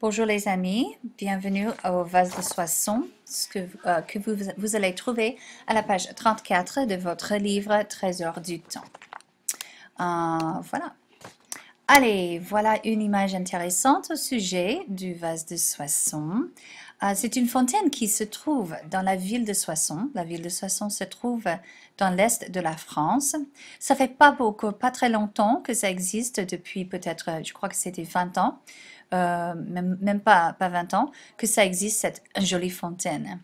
Bonjour les amis, bienvenue au vase de Soissons que vous allez trouver à la page 34 de votre livre Trésor du temps. Voilà. Allez, voilà une image intéressante au sujet du vase de Soissons. C'est une fontaine qui se trouve dans la ville de Soissons. La ville de Soissons se trouve dans l'est de la France. Ça fait pas très longtemps que ça existe, depuis peut-être, je crois que c'était 20 ans, même pas 20 ans, que ça existe, cette jolie fontaine.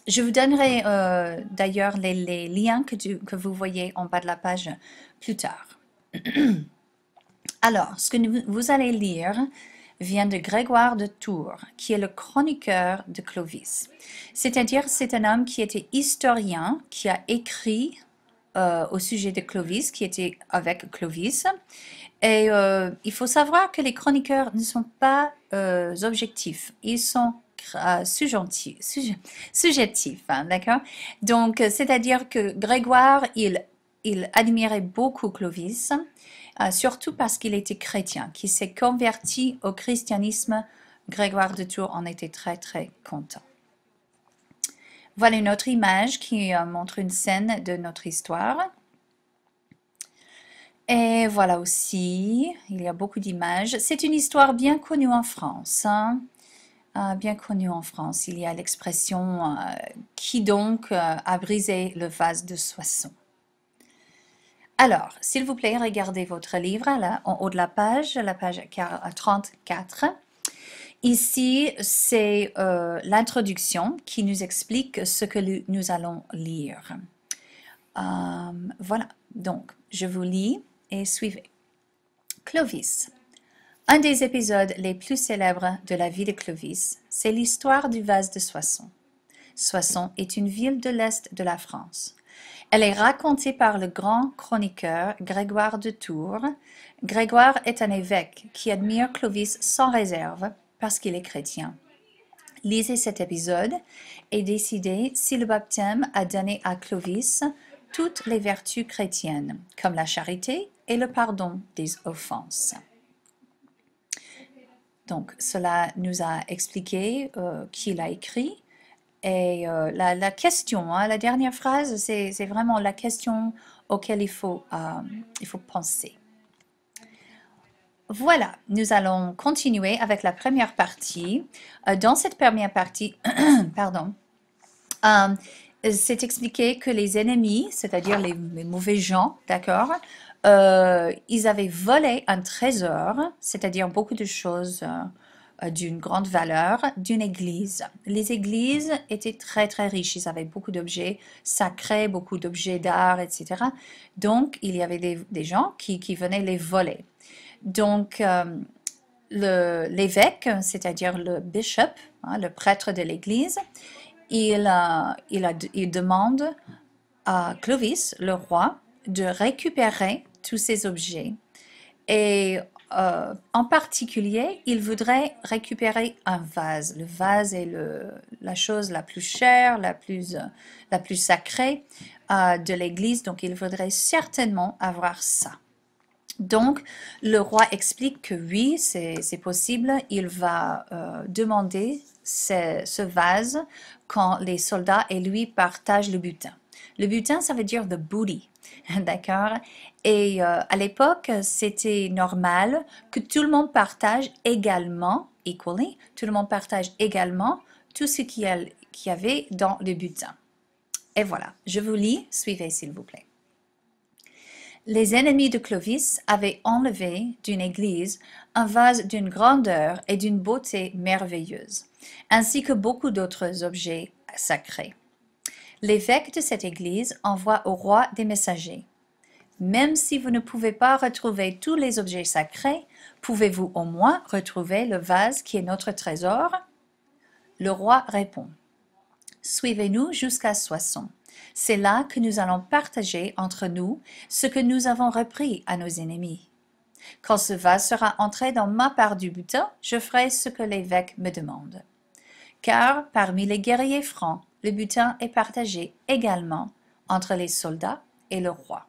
Je vous donnerai d'ailleurs les liens que vous voyez en bas de la page plus tard. Alors, ce que vous allez lire vient de Grégoire de Tours, qui est le chroniqueur de Clovis. C'est-à-dire, c'est un homme qui était historien, qui a écrit au sujet de Clovis, qui était avec Clovis. Et il faut savoir que les chroniqueurs ne sont pas objectifs, ils sont subjectifs, hein, d'accord? Donc, c'est-à-dire que Grégoire, il admirait beaucoup Clovis, surtout parce qu'il était chrétien, qui s'est converti au christianisme. Grégoire de Tours en était très très content. Voilà une autre image qui montre une scène de notre histoire. Et voilà aussi, il y a beaucoup d'images. C'est une histoire bien connue en France, hein. Bien connue en France. Il y a l'expression qui donc a brisé le vase de Soissons. Alors, s'il vous plaît, regardez votre livre là, en haut de la page 34. Ici, c'est l'introduction qui nous explique ce que nous allons lire. Voilà, donc je vous lis et suivez. Clovis. Un des épisodes les plus célèbres de la vie de Clovis, c'est l'histoire du vase de Soissons. Soissons est une ville de l'est de la France. Elle est racontée par le grand chroniqueur Grégoire de Tours. Grégoire est un évêque qui admire Clovis sans réserve parce qu'il est chrétien. Lisez cet épisode et décidez si le baptême a donné à Clovis toutes les vertus chrétiennes, comme la charité et le pardon des offenses. Donc, cela nous a expliqué qui l'a écrit. Et la question, hein, la dernière phrase, c'est vraiment la question auquel il faut penser. Voilà, nous allons continuer avec la première partie. Dans cette première partie, pardon, c'est expliqué que les ennemis, c'est-à-dire les mauvais gens, d'accord, ils avaient volé un trésor, c'est-à-dire beaucoup de choses d'une grande valeur, d'une église. Les églises étaient très très riches, ils avaient beaucoup d'objets sacrés, beaucoup d'objets d'art, etc. Donc, il y avait des gens qui venaient les voler. Donc, l'évêque, c'est-à-dire le bishop, hein, le prêtre de l'église, il demande à Clovis, le roi, de récupérer tous ces objets. Et en particulier, il voudrait récupérer un vase. Le vase est la chose la plus chère, la plus sacrée de l'église, donc il voudrait certainement avoir ça. Donc, le roi explique que oui, c'est possible. Il va demander ce vase quand les soldats et lui partagent le butin. Le butin, ça veut dire the booty, d'accord? Et à l'époque, c'était normal que tout le monde partage également, equally, tout le monde partage également tout ce qu'il y avait dans le butin. Et voilà, je vous lis, suivez s'il vous plaît. Les ennemis de Clovis avaient enlevé d'une église un vase d'une grandeur et d'une beauté merveilleuse, ainsi que beaucoup d'autres objets sacrés. L'évêque de cette église envoie au roi des messagers. Même si vous ne pouvez pas retrouver tous les objets sacrés, pouvez-vous au moins retrouver le vase qui est notre trésor? Le roi répond. Suivez-nous jusqu'à Soissons. C'est là que nous allons partager entre nous ce que nous avons repris à nos ennemis. Quand ce vase sera entré dans ma part du butin, je ferai ce que l'évêque me demande. Car parmi les guerriers francs, le butin est partagé également entre les soldats et le roi.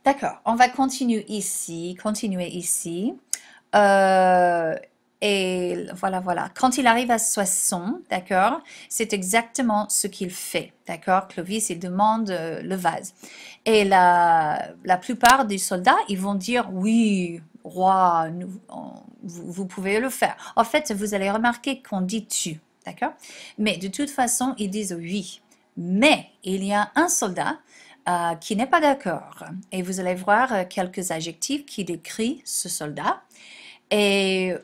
D'accord, on va continuer ici. Euh, et voilà. Quand il arrive à Soissons, d'accord, c'est exactement ce qu'il fait, d'accord. Clovis, il demande le vase. Et la plupart des soldats, ils vont dire, oui, roi, vous pouvez le faire. En fait, vous allez remarquer qu'on dit tu, d'accord. Mais de toute façon, ils disent oui. Mais il y a un soldat qui n'est pas d'accord. Et vous allez voir quelques adjectifs qui décrivent ce soldat. Et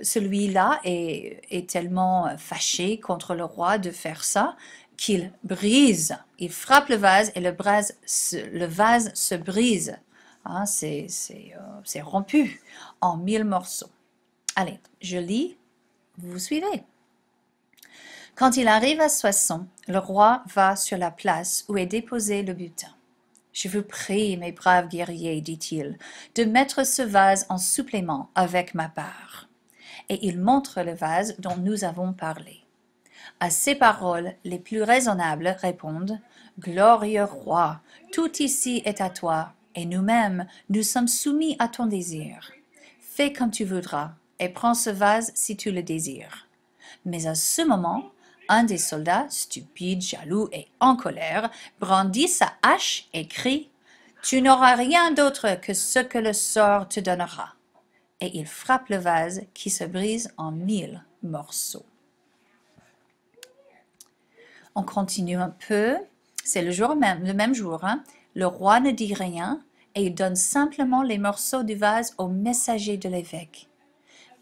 celui-là est tellement fâché contre le roi de faire ça qu'il brise, il frappe le vase et le vase se brise. Hein, c'est rompu en 1000 morceaux. Allez, je lis, vous suivez. Quand il arrive à Soissons, le roi va sur la place où est déposé le butin. Je vous prie, mes braves guerriers, dit-il, de mettre ce vase en supplément avec ma part. Et il montre le vase dont nous avons parlé. À ces paroles, les plus raisonnables répondent « Glorieux roi, tout ici est à toi, et nous-mêmes, nous sommes soumis à ton désir. Fais comme tu voudras, et prends ce vase si tu le désires. » Mais à ce moment, un des soldats, stupide, jaloux et en colère, brandit sa hache et crie « Tu n'auras rien d'autre que ce que le sort te donnera. » Et il frappe le vase qui se brise en 1000 morceaux. On continue un peu. C'est le même jour. Hein? Le roi ne dit rien et il donne simplement les morceaux du vase au messager de l'évêque.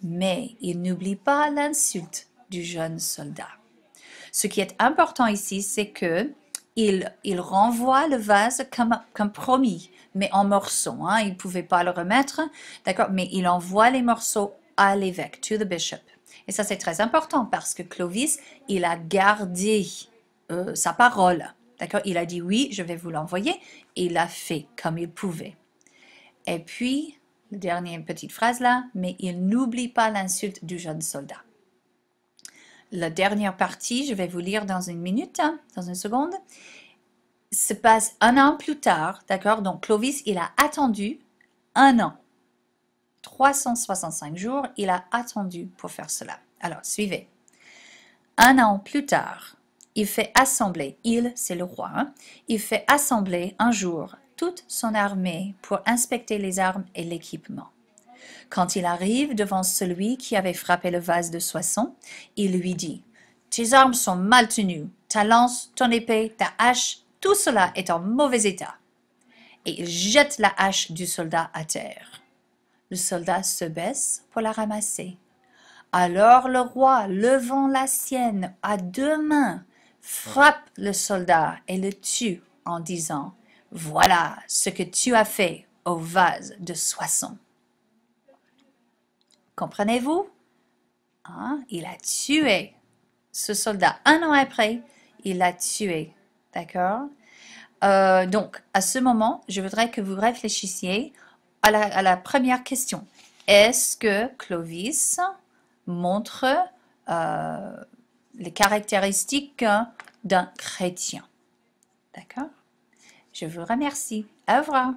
Mais il n'oublie pas l'insulte du jeune soldat. Ce qui est important ici, c'est que il renvoie le vase comme promis, mais en morceaux. Hein? Il ne pouvait pas le remettre, d'accord, mais il envoie les morceaux à l'évêque, to the bishop. Et ça, c'est très important parce que Clovis, il a gardé sa parole. D'accord? Il a dit oui, je vais vous l'envoyer. Et il a fait comme il pouvait. Et puis, la dernière petite phrase là, mais il n'oublie pas l'insulte du jeune soldat. La dernière partie, je vais vous lire dans une minute, hein, dans une seconde, se passe un an plus tard, d'accord? Donc Clovis, il a attendu un an. 365 jours, il a attendu pour faire cela. Alors, suivez. Un an plus tard, il fait assembler, c'est le roi, hein, il fait assembler un jour toute son armée pour inspecter les armes et l'équipement. Quand il arrive devant celui qui avait frappé le vase de Soissons, il lui dit « Tes armes sont mal tenues, ta lance, ton épée, ta hache, tout cela est en mauvais état. » Et il jette la hache du soldat à terre. Le soldat se baisse pour la ramasser. Alors le roi, levant la sienne à deux mains, frappe le soldat et le tue en disant « Voilà ce que tu as fait au vase de Soissons. » Comprenez-vous? Hein? Il a tué ce soldat. Un an après, il l'a tué. D'accord? Donc, à ce moment, je voudrais que vous réfléchissiez à la première question. Est-ce que Clovis montre les caractéristiques d'un chrétien? D'accord? Je vous remercie. Au revoir.